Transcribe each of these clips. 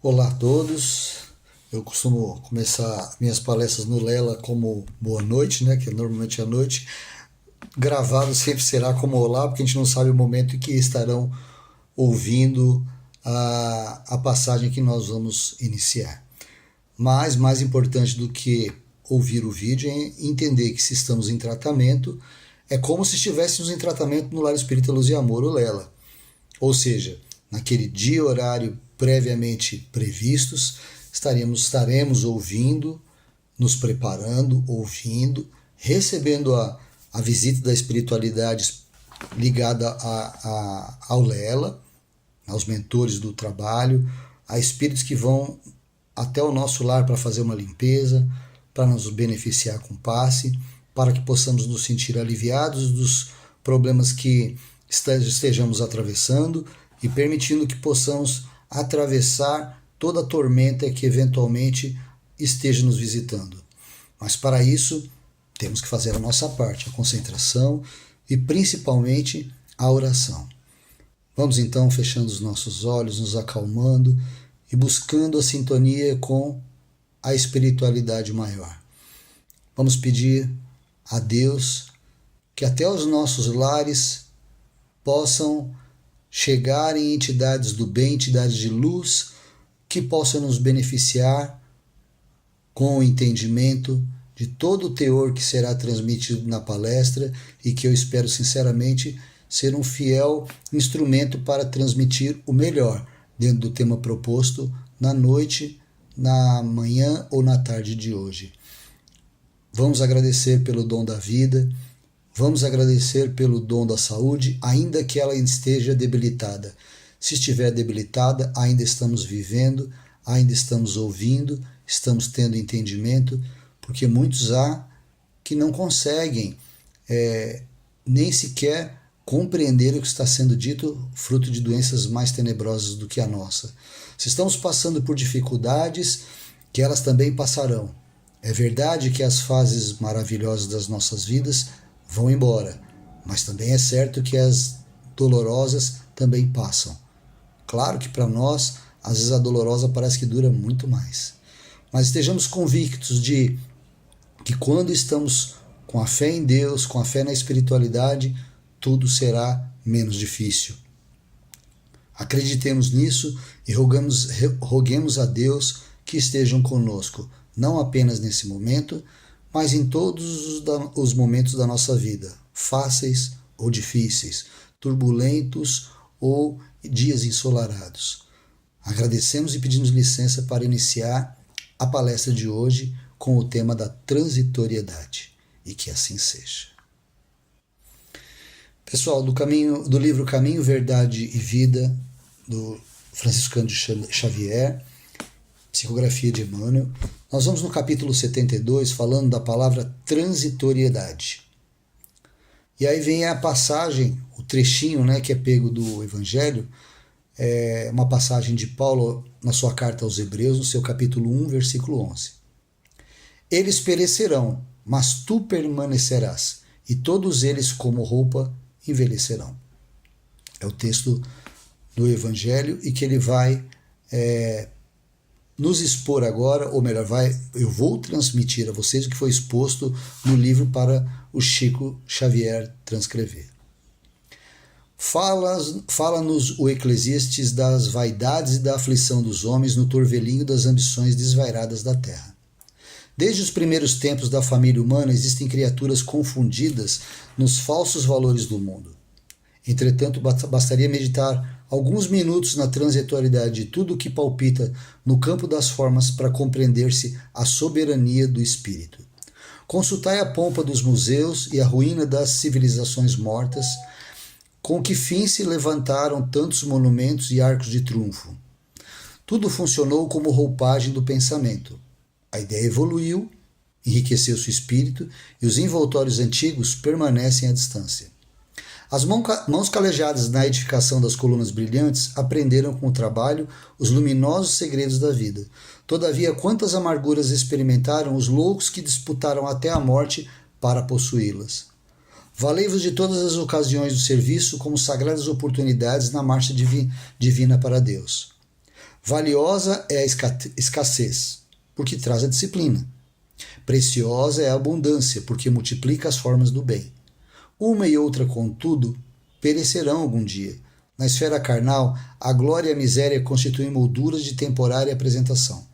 Olá a todos. Eu costumo começar minhas palestras no Lela como boa noite, né? Que normalmente é à noite. Gravado sempre será como olá, porque a gente não sabe o momento em que estarão ouvindo a passagem que nós vamos iniciar. Mas mais importante do que ouvir o vídeo é entender que se estamos em tratamento, é como se estivéssemos em tratamento no Lar Espírita Luz e Amor, o Lela. Ou seja, naquele dia e horário previamente previstos, estaremos ouvindo, nos preparando, ouvindo, recebendo a visita da espiritualidade ligada ao Lela, aos mentores do trabalho, a espíritos que vão até o nosso lar para fazer uma limpeza, para nos beneficiar com passe, para que possamos nos sentir aliviados dos problemas que estejamos atravessando e permitindo que possamos atravessar toda a tormenta que eventualmente esteja nos visitando. Mas para isso temos que fazer a nossa parte, a concentração e principalmente a oração. Vamos então fechando os nossos olhos, nos acalmando e buscando a sintonia com a espiritualidade maior. Vamos pedir a Deus que até os nossos lares possam chegar em entidades do bem, entidades de luz, que possam nos beneficiar com o entendimento de todo o teor que será transmitido na palestra e que eu espero sinceramente ser um fiel instrumento para transmitir o melhor dentro do tema proposto na noite, na manhã ou na tarde de hoje. Vamos agradecer pelo dom da vida, vamos agradecer pelo dom da saúde, ainda que ela esteja debilitada. Se estiver debilitada, ainda estamos vivendo, ainda estamos ouvindo, estamos tendo entendimento, porque muitos há que não conseguem nem sequer compreender o que está sendo dito, fruto de doenças mais tenebrosas do que a nossa. Se estamos passando por dificuldades, que elas também passarão. É verdade que as fases maravilhosas das nossas vidas vão embora, mas também é certo que as dolorosas também passam. Claro que para nós, às vezes a dolorosa parece que dura muito mais. Mas estejamos convictos de que quando estamos com a fé em Deus, com a fé na espiritualidade, tudo será menos difícil. Acreditemos nisso e roguemos a Deus que estejam conosco, não apenas nesse momento, mas em todos os momentos da nossa vida, fáceis ou difíceis, turbulentos ou dias ensolarados. Agradecemos e pedimos licença para iniciar a palestra de hoje com o tema da transitoriedade, e que assim seja. Pessoal, do livro Caminho, Verdade e Vida, do Franciscano de Xavier, psicografia de Emmanuel, nós vamos no capítulo 72 falando da palavra transitoriedade. E aí vem a passagem, o trechinho, que é pego do Evangelho, é uma passagem de Paulo na sua carta aos Hebreus, no seu capítulo 1, versículo 11. Eles perecerão, mas tu permanecerás, e todos eles como roupa envelhecerão. É o texto do Evangelho e que ele vai nos expor agora, ou melhor, eu vou transmitir a vocês o que foi exposto no livro para o Chico Xavier transcrever. Fala-nos o Eclesiastes das vaidades e da aflição dos homens no torvelinho das ambições desvairadas da terra. Desde os primeiros tempos da família humana existem criaturas confundidas nos falsos valores do mundo. Entretanto, bastaria meditar alguns minutos na transitoriedade de tudo o que palpita no campo das formas para compreender-se a soberania do espírito. Consultai a pompa dos museus e a ruína das civilizações mortas, com que fim se levantaram tantos monumentos e arcos de triunfo. Tudo funcionou como roupagem do pensamento. A ideia evoluiu, enriqueceu-se o espírito e os envoltórios antigos permanecem à distância. As mãos calejadas na edificação das colunas brilhantes aprenderam com o trabalho os luminosos segredos da vida. Todavia, quantas amarguras experimentaram os loucos que disputaram até a morte para possuí-las. Valei-vos de todas as ocasiões do serviço como sagradas oportunidades na marcha divina para Deus. Valiosa é a escassez, porque traz a disciplina. Preciosa é a abundância, porque multiplica as formas do bem. Uma e outra, contudo, perecerão algum dia. Na esfera carnal, a glória e a miséria constituem molduras de temporária apresentação.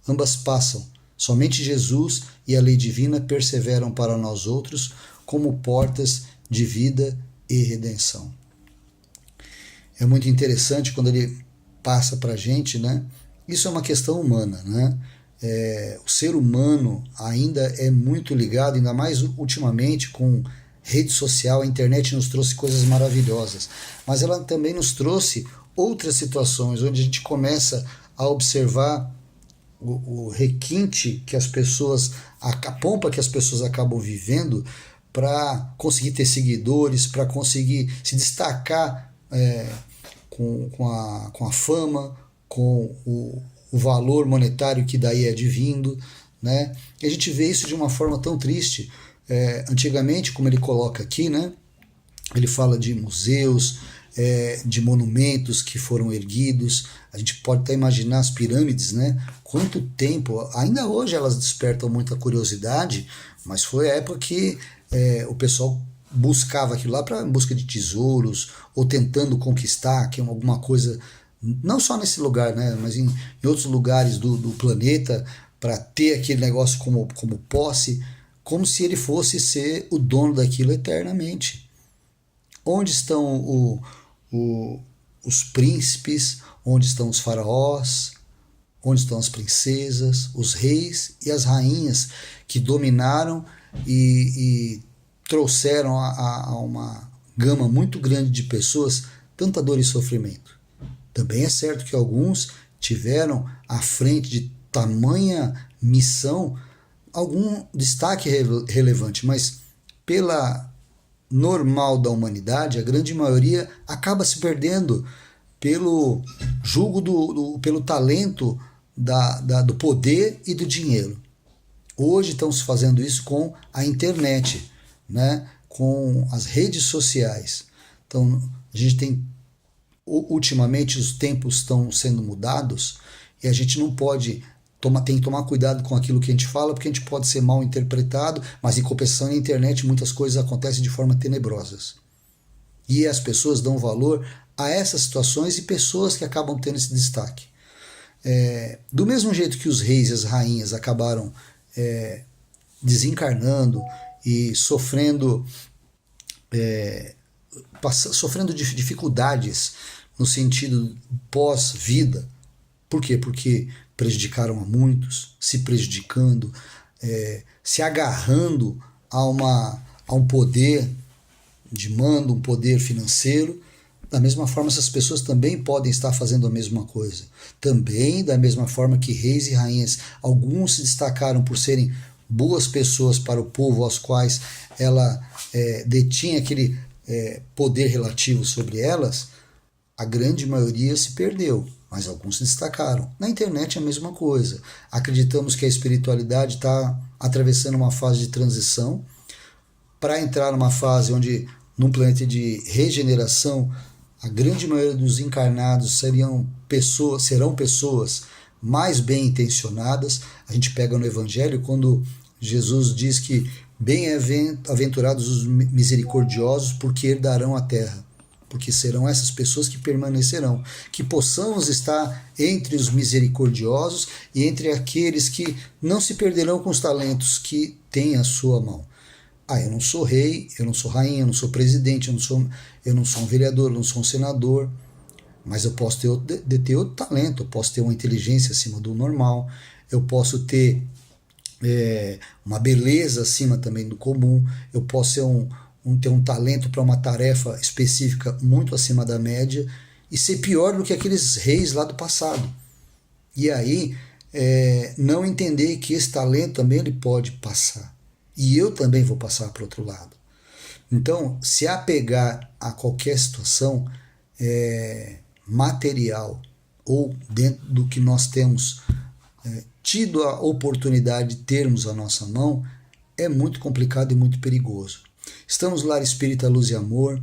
Ambas passam. Somente Jesus e a lei divina perseveram para nós outros como portas de vida e redenção. É muito interessante quando ele passa para a gente, né? Isso é uma questão humana, né? O ser humano ainda é muito ligado, ainda mais ultimamente com rede social, a internet nos trouxe coisas maravilhosas, mas ela também nos trouxe outras situações onde a gente começa a observar o requinte que as pessoas, a pompa que as pessoas acabam vivendo para conseguir ter seguidores, para conseguir se destacar com a fama, com o valor monetário que daí é advindo, né? E a gente vê isso de uma forma tão triste. Antigamente, como ele coloca aqui, né? Ele fala de museus, de monumentos que foram erguidos. A gente pode até imaginar as pirâmides, né? Quanto tempo, ainda hoje elas despertam muita curiosidade, mas foi a época que o pessoal buscava aquilo lá em busca de tesouros, ou tentando conquistar alguma coisa, não só nesse lugar, né? Mas em outros lugares do planeta, para ter aquele negócio como posse, como se ele fosse ser o dono daquilo eternamente. Onde estão os príncipes? Onde estão os faraós? Onde estão as princesas, os reis e as rainhas que dominaram e trouxeram a uma gama muito grande de pessoas tanta dor e sofrimento? Também é certo que alguns tiveram à frente de tamanha missão algum destaque relevante, mas pela normal da humanidade, a grande maioria acaba se perdendo pelo julgo pelo talento do poder e do dinheiro. Hoje estão se fazendo isso com a internet, né? Com as redes sociais. Então, a gente tem, ultimamente, os tempos estão sendo mudados e a gente não pode... tem que tomar cuidado com aquilo que a gente fala, porque a gente pode ser mal interpretado, mas em compensação na internet muitas coisas acontecem de forma tenebrosas. E as pessoas dão valor a essas situações e pessoas que acabam tendo esse destaque. Do mesmo jeito que os reis e as rainhas acabaram desencarnando e sofrendo dificuldades no sentido pós-vida. Por quê? Porque prejudicaram a muitos, se prejudicando, se agarrando a um poder de mando, um poder financeiro. Da mesma forma, essas pessoas também podem estar fazendo a mesma coisa. Também, da mesma forma que reis e rainhas, alguns se destacaram por serem boas pessoas para o povo aos quais ela detinha aquele poder relativo sobre elas, a grande maioria se perdeu, mas alguns se destacaram. Na internet é a mesma coisa. Acreditamos que a espiritualidade está atravessando uma fase de transição para entrar numa fase onde, num planeta de regeneração, a grande maioria dos encarnados serão pessoas mais bem intencionadas. A gente pega no Evangelho quando Jesus diz que bem-aventurados os misericordiosos, porque herdarão a terra. Porque serão essas pessoas que permanecerão. Que possamos estar entre os misericordiosos e entre aqueles que não se perderão com os talentos que têm à sua mão. Eu não sou rei, eu não sou rainha, eu não sou presidente, eu não sou um vereador, eu não sou um senador, mas eu posso ter outro talento, eu posso ter uma inteligência acima do normal, eu posso ter uma beleza acima também do comum, eu posso ter um talento para uma tarefa específica muito acima da média e ser pior do que aqueles reis lá do passado. E aí, não entender que esse talento também ele pode passar. E eu também vou passar para o outro lado. Então, se apegar a qualquer situação material ou dentro do que nós temos tido a oportunidade de termos à nossa mão, é muito complicado e muito perigoso. Estamos lá, Espírita Luz e Amor,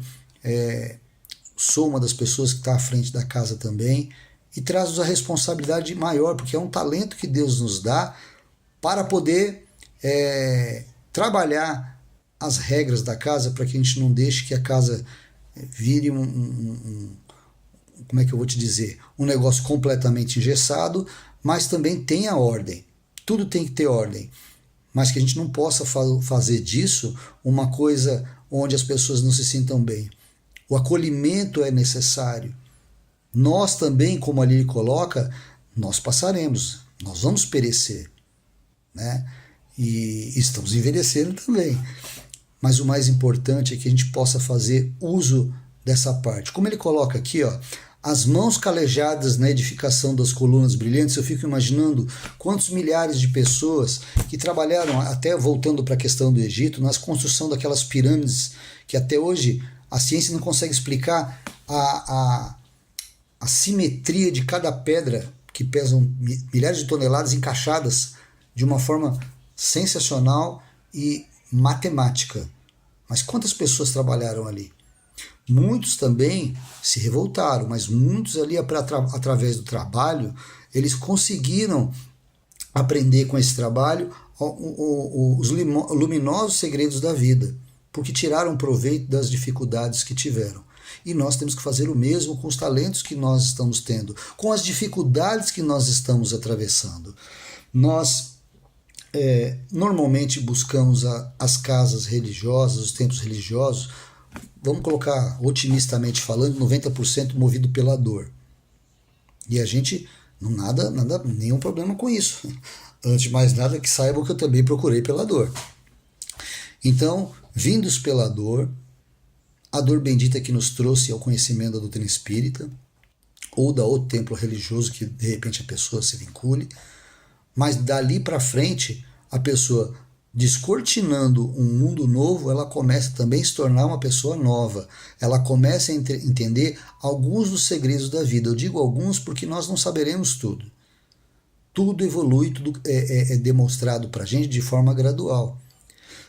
sou uma das pessoas que está à frente da casa também, e traz a responsabilidade maior, porque é um talento que Deus nos dá para poder trabalhar as regras da casa, para que a gente não deixe que a casa vire como é que eu vou te dizer, um negócio completamente engessado, mas também tenha ordem. Tudo tem que ter ordem, mas que a gente não possa fazer disso uma coisa onde as pessoas não se sintam bem. O acolhimento é necessário. Nós também, como ali ele coloca, nós passaremos, nós vamos perecer, né? E estamos envelhecendo também. Mas o mais importante é que a gente possa fazer uso dessa parte. Como ele coloca aqui, ó, as mãos calejadas na edificação das colunas brilhantes, eu fico imaginando quantos milhares de pessoas que trabalharam, até voltando para a questão do Egito, na construção daquelas pirâmides, que até hoje a ciência não consegue explicar a simetria de cada pedra, que pesam milhares de toneladas encaixadas de uma forma sensacional e matemática. Mas quantas pessoas trabalharam ali? Muitos também se revoltaram, mas muitos ali, através do trabalho, eles conseguiram aprender com esse trabalho os luminosos segredos da vida, porque tiraram proveito das dificuldades que tiveram. E nós temos que fazer o mesmo com os talentos que nós estamos tendo, com as dificuldades que nós estamos atravessando. Nós normalmente buscamos as casas religiosas, os templos religiosos, vamos colocar otimistamente falando, 90% movido pela dor. E a gente, nada, nenhum problema com isso. Antes de mais nada, que saibam que eu também procurei pela dor. Então, vindos pela dor, a dor bendita que nos trouxe ao conhecimento da doutrina espírita, ou da outro templo religioso que de repente a pessoa se vincule, mas dali para frente, a pessoa descortinando um mundo novo, ela começa também a se tornar uma pessoa nova. Ela começa a entender alguns dos segredos da vida. Eu digo alguns porque nós não saberemos tudo. Tudo evolui, tudo é demonstrado para a gente de forma gradual.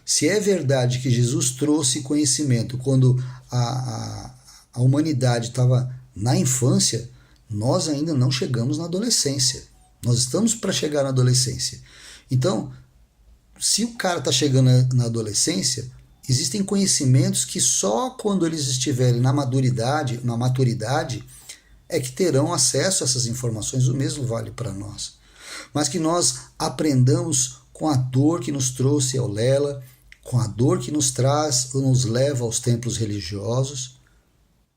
Se é verdade que Jesus trouxe conhecimento quando a humanidade estava na infância, nós ainda não chegamos na adolescência. Nós estamos para chegar na adolescência. Então, se o cara está chegando na adolescência, existem conhecimentos que só quando eles estiverem na maturidade, é que terão acesso a essas informações. O mesmo vale para nós. Mas que nós aprendamos com a dor que nos trouxe ao Lela, com a dor que nos traz ou nos leva aos templos religiosos,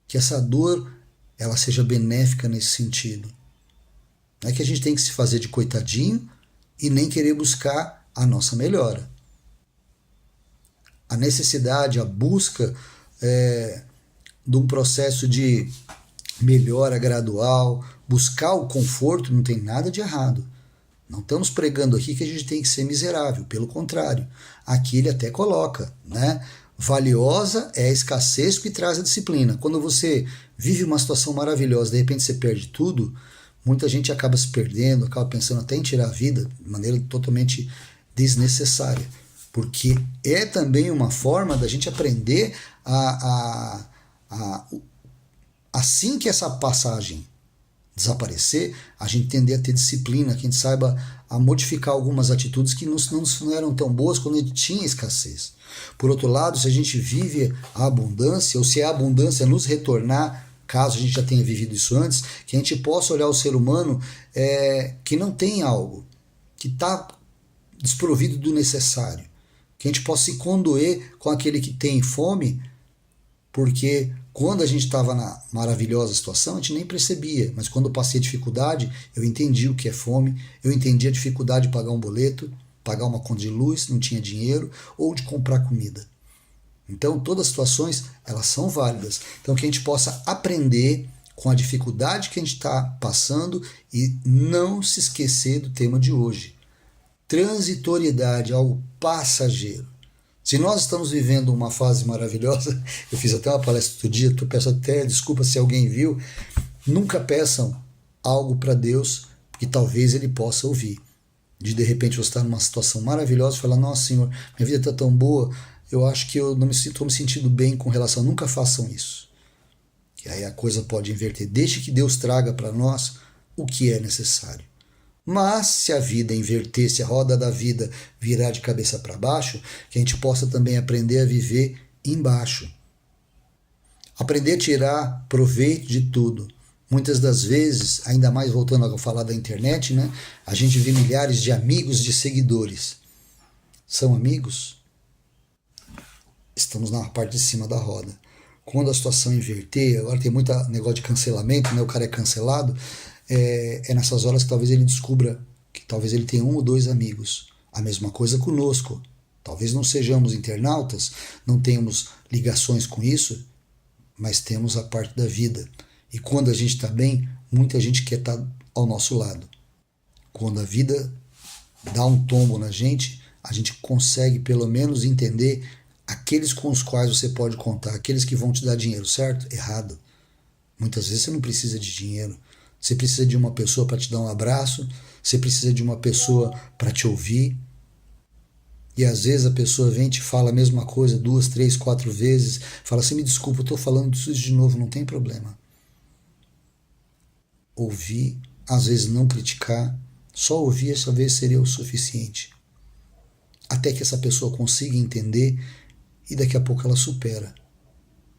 que essa dor ela seja benéfica nesse sentido. Não é que a gente tem que se fazer de coitadinho e nem querer buscar a nossa melhora. A necessidade, a busca de um processo de melhora gradual, buscar o conforto, não tem nada de errado. Não estamos pregando aqui que a gente tem que ser miserável, pelo contrário. Aqui ele até coloca, né? Valiosa é a escassez que traz a disciplina. Quando você vive uma situação maravilhosa, de repente você perde tudo, muita gente acaba se perdendo, acaba pensando até em tirar a vida de maneira totalmente desnecessária, porque é também uma forma da gente aprender assim que essa passagem desaparecer, a gente tender a ter disciplina, que a gente saiba a modificar algumas atitudes que não eram tão boas quando a gente tinha escassez. Por outro lado, se a gente vive a abundância, ou se a abundância nos retornar, caso a gente já tenha vivido isso antes, que a gente possa olhar o ser humano que não tem algo, que está desprovido do necessário, que a gente possa se condoer com aquele que tem fome, porque quando a gente estava na maravilhosa situação, a gente nem percebia, mas quando eu passei a dificuldade, eu entendi o que é fome, eu entendi a dificuldade de pagar um boleto, pagar uma conta de luz, não tinha dinheiro, ou de comprar comida. Então, todas as situações, elas são válidas. Então, que a gente possa aprender com a dificuldade que a gente está passando e não se esquecer do tema de hoje. Transitoriedade, algo passageiro. Se nós estamos vivendo uma fase maravilhosa, eu fiz até uma palestra outro dia, eu peço até desculpa se alguém viu, nunca peçam algo para Deus que talvez Ele possa ouvir. De repente você estar numa situação maravilhosa e falar, nossa Senhor, minha vida está tão boa, eu acho que eu não estou me sentindo bem com relação, nunca façam isso. Que aí a coisa pode inverter. Deixe que Deus traga para nós o que é necessário. Mas se a vida inverter, se a roda da vida virar de cabeça para baixo, que a gente possa também aprender a viver embaixo. Aprender a tirar proveito de tudo. Muitas das vezes, ainda mais voltando a falar da internet, né, a gente vê milhares de amigos, de seguidores. São amigos? Estamos na parte de cima da roda. Quando a situação inverter, agora tem muito negócio de cancelamento, né, o cara é cancelado, é nessas horas que talvez ele descubra que talvez ele tenha 1 ou 2 amigos. A mesma coisa conosco. Talvez não sejamos internautas, não tenhamos ligações com isso, mas temos a parte da vida. E quando a gente está bem, muita gente quer estar ao nosso lado. Quando a vida dá um tombo na gente, a gente consegue pelo menos entender aqueles com os quais você pode contar, aqueles que vão te dar dinheiro, certo? Errado. Muitas vezes você não precisa de dinheiro. Você precisa de uma pessoa para te dar um abraço, você precisa de uma pessoa para te ouvir. E às vezes a pessoa vem e te fala a mesma coisa 2, 3, 4 vezes, fala assim, me desculpa, eu estou falando isso de novo, não tem problema. Ouvir, às vezes não criticar, só ouvir essa vez seria o suficiente. Até que essa pessoa consiga entender e daqui a pouco ela supera.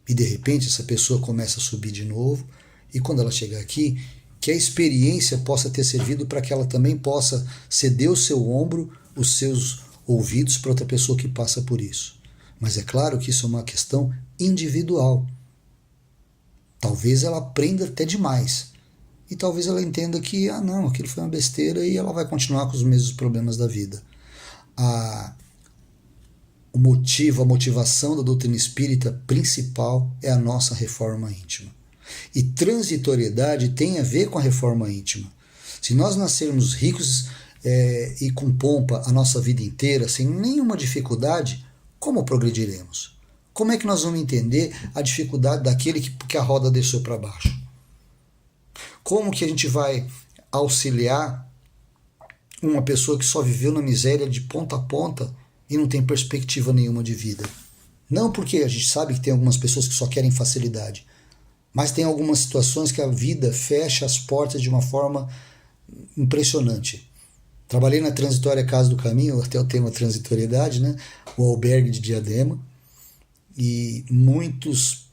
E de repente essa pessoa começa a subir de novo e quando ela chegar aqui, que a experiência possa ter servido para que ela também possa ceder o seu ombro, os seus ouvidos para outra pessoa que passa por isso. Mas é claro que isso é uma questão individual. Talvez ela aprenda até demais. E talvez ela entenda que, não, aquilo foi uma besteira e ela vai continuar com os mesmos problemas da vida. O motivo, a motivação da doutrina espírita principal é a nossa reforma íntima. E transitoriedade tem a ver com a reforma íntima. Se nós nascermos ricos e com pompa a nossa vida inteira, sem nenhuma dificuldade, como progrediremos? Como é que nós vamos entender a dificuldade daquele que a roda deixou para baixo? Como que a gente vai auxiliar uma pessoa que só viveu na miséria de ponta a ponta e não tem perspectiva nenhuma de vida? Não porque a gente sabe que tem algumas pessoas que só querem facilidade, mas tem algumas situações que a vida fecha as portas de uma forma impressionante. Trabalhei na Transitória Casa do Caminho, até o tema transitoriedade, né? O albergue de Diadema, e muitas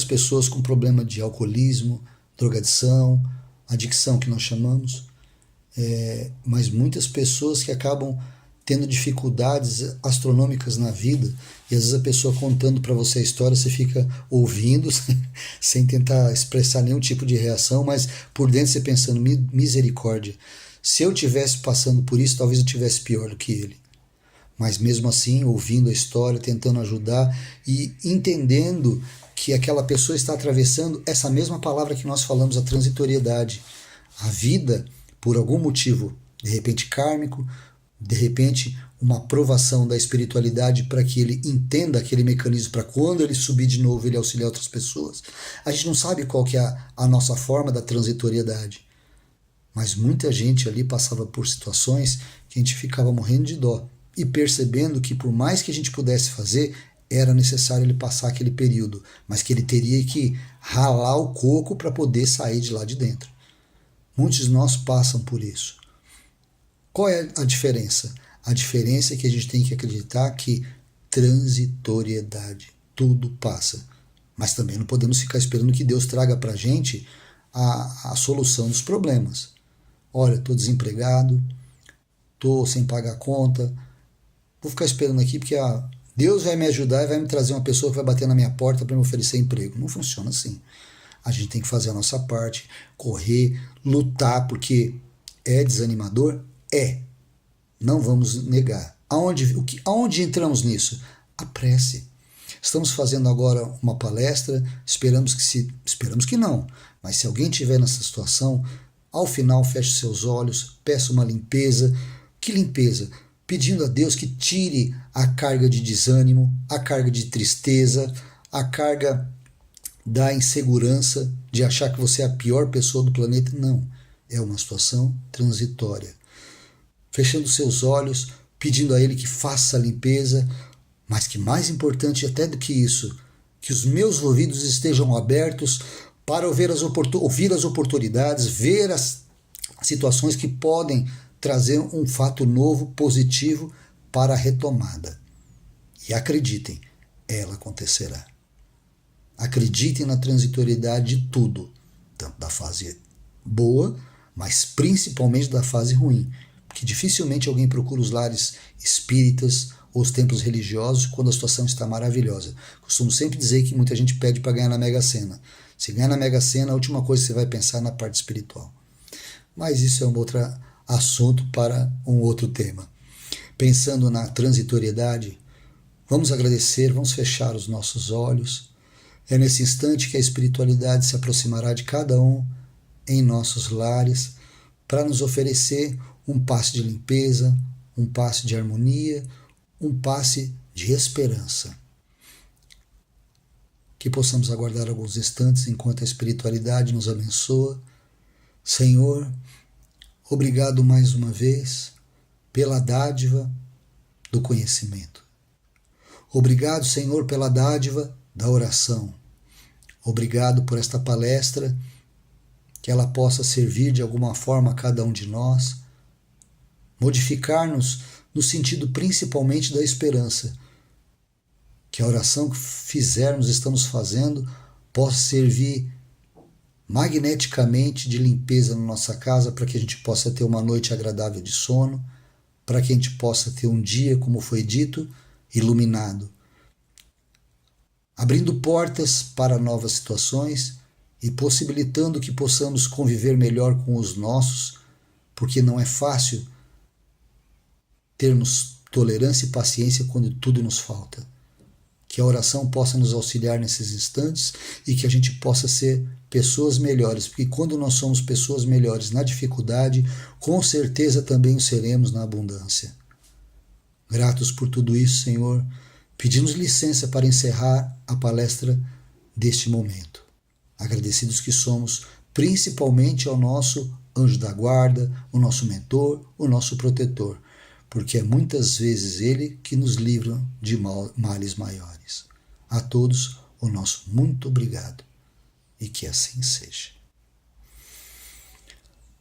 pessoas com problema de alcoolismo, drogadição, adicção que nós chamamos, mas muitas pessoas que acabam tendo dificuldades astronômicas na vida, e às vezes a pessoa contando para você a história, você fica ouvindo, sem tentar expressar nenhum tipo de reação, mas por dentro você pensando, misericórdia, se eu tivesse passando por isso, talvez eu tivesse pior do que ele. Mas mesmo assim, ouvindo a história, tentando ajudar e entendendo que aquela pessoa está atravessando essa mesma palavra que nós falamos, a transitoriedade. A vida, por algum motivo, de repente kármico, de repente uma aprovação da espiritualidade para que ele entenda aquele mecanismo, para quando ele subir de novo ele auxiliar outras pessoas. A gente não sabe qual que é a nossa forma da transitoriedade, mas muita gente ali passava por situações que a gente ficava morrendo de dó e percebendo que por mais que a gente pudesse fazer, era necessário ele passar aquele período, mas que ele teria que ralar o coco para poder sair de lá de dentro. Muitos de nós passam por isso. Qual é a diferença? A diferença é que a gente tem que acreditar que transitoriedade, tudo passa. Mas também não podemos ficar esperando que Deus traga para a gente a solução dos problemas. Olha, estou desempregado, estou sem pagar a conta, vou ficar esperando aqui porque Deus vai me ajudar e vai me trazer uma pessoa que vai bater na minha porta para me oferecer emprego. Não funciona assim. A gente tem que fazer a nossa parte, correr, lutar, porque é desanimador? É. Não vamos negar. Aonde entramos nisso? A prece. Estamos fazendo agora uma palestra, esperamos que não, mas se alguém estiver nessa situação, ao final feche seus olhos, peça uma limpeza. Que limpeza? Pedindo a Deus que tire a carga de desânimo, a carga de tristeza, a carga da insegurança, de achar que você é a pior pessoa do planeta. Não, é uma situação transitória. Fechando seus olhos, pedindo a Ele que faça a limpeza, mas que mais importante até do que isso, que os meus ouvidos estejam abertos para ouvir as oportunidades, ver situações que podem trazer um fato novo, positivo para a retomada. E acreditem, ela acontecerá. Acreditem na transitoriedade de tudo, tanto da fase boa, mas principalmente da fase ruim, porque dificilmente alguém procura os lares espíritas ou os templos religiosos quando a situação está maravilhosa. Costumo sempre dizer que muita gente pede para ganhar na Mega Sena. Se ganhar na Mega Sena, a última coisa que você vai pensar é na parte espiritual. Mas isso é um outro assunto para um outro tema. Pensando na transitoriedade, vamos agradecer, vamos fechar os nossos olhos. É nesse instante que a espiritualidade se aproximará de cada um em nossos lares para nos oferecer um passe de limpeza, um passe de harmonia, um passe de esperança. Que possamos aguardar alguns instantes enquanto a espiritualidade nos abençoa. Senhor, obrigado mais uma vez pela dádiva do conhecimento. Obrigado, Senhor, pela dádiva da oração. Obrigado por esta palestra, que ela possa servir de alguma forma a cada um de nós, modificar-nos no sentido principalmente da esperança, que a oração que fizermos, estamos fazendo, possa servir magneticamente de limpeza na nossa casa, para que a gente possa ter uma noite agradável de sono, para que a gente possa ter um dia, como foi dito, iluminado, abrindo portas para novas situações e possibilitando que possamos conviver melhor com os nossos, porque não é fácil termos tolerância e paciência quando tudo nos falta. Que a oração possa nos auxiliar nesses instantes e que a gente possa ser pessoas melhores, porque quando nós somos pessoas melhores na dificuldade, com certeza também o seremos na abundância. Gratos por tudo isso, Senhor, pedimos licença para encerrar a palestra deste momento. Agradecidos que somos, principalmente ao nosso anjo da guarda, o nosso mentor, o nosso protetor, porque é muitas vezes ele que nos livra de males maiores. A todos, o nosso muito obrigado, e que assim seja.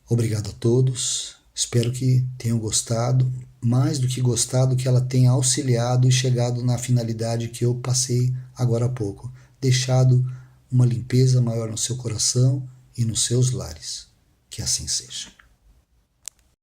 Obrigado a todos, espero que tenham gostado, mais do que gostado, que ela tenha auxiliado e chegado na finalidade que eu passei agora há pouco, deixado uma limpeza maior no seu coração e nos seus lares. Que assim seja.